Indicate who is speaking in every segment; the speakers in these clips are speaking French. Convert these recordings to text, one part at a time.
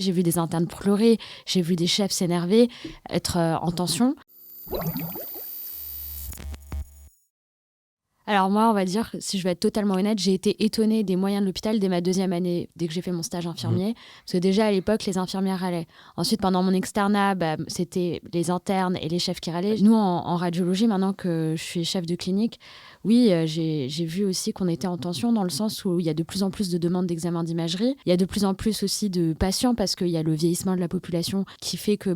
Speaker 1: J'ai vu des internes pleurer, j'ai vu des chefs s'énerver, être en tension. Alors moi, on va dire, si je vais être totalement honnête, j'ai été étonnée des moyens de l'hôpital dès ma 2e année, dès que j'ai fait mon stage infirmier. Parce que déjà, à l'époque, les infirmières râlaient. Ensuite, pendant mon externat, c'était les internes et les chefs qui râlaient. Nous, en radiologie, maintenant que je suis chef de clinique, oui, j'ai vu aussi qu'on était en tension dans le sens où il y a de plus en plus de demandes d'examen d'imagerie. Il y a de plus en plus aussi de patients parce qu'il y a le vieillissement de la population qui fait que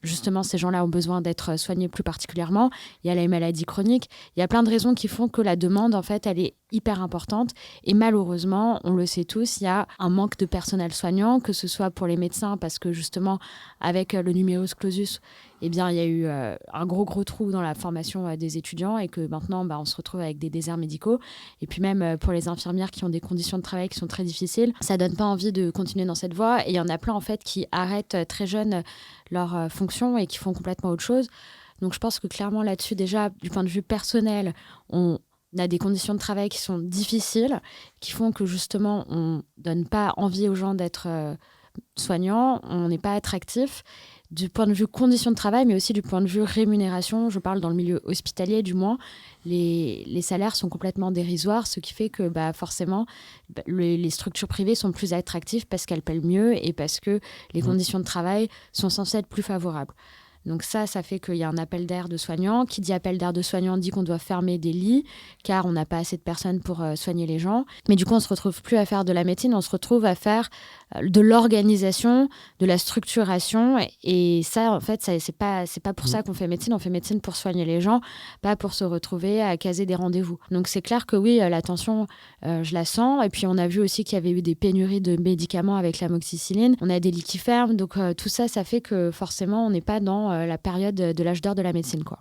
Speaker 1: justement, ces gens-là ont besoin d'être soignés plus particulièrement. Il y a les maladies chroniques. Il y a plein de raisons qui font que la demande, en fait, elle est hyper importante. Et malheureusement, on le sait tous, il y a un manque de personnel soignant, que ce soit pour les médecins, parce que justement, avec le numerus clausus, eh bien, il y a eu un gros trou dans la formation des étudiants et que maintenant, on se retrouve avec des déserts médicaux. Et puis même pour les infirmières qui ont des conditions de travail qui sont très difficiles, ça donne pas envie de continuer dans cette voie. Et il y en a plein, en fait, qui arrêtent très jeunes leur fonction et qui font complètement autre chose. Donc je pense que clairement là-dessus, déjà, du point de vue personnel, on a des conditions de travail qui sont difficiles, qui font que justement, on donne pas envie aux gens d'être soignants, on n'est pas attractif. Du point de vue conditions de travail, mais aussi du point de vue rémunération, je parle dans le milieu hospitalier du moins, les salaires sont complètement dérisoires, ce qui fait que forcément, les structures privées sont plus attractives parce qu'elles paient mieux et parce que les conditions de travail sont censées être plus favorables. Donc ça fait qu'il y a un appel d'air de soignants. Qui dit appel d'air de soignants dit qu'on doit fermer des lits, car on n'a pas assez de personnes pour soigner les gens. Mais du coup, on ne se retrouve plus à faire de la médecine, on se retrouve à faire de l'organisation, de la structuration. Et ça, en fait, c'est pas pour ça qu'on fait médecine. On fait médecine pour soigner les gens, pas pour se retrouver à caser des rendez-vous. Donc c'est clair que oui, la tension, je la sens. Et puis on a vu aussi qu'il y avait eu des pénuries de médicaments avec l'amoxicilline. On a des lits qui ferment. Donc tout ça fait que forcément, on n'est pas dans la période de l'âge d'or de la médecine, quoi.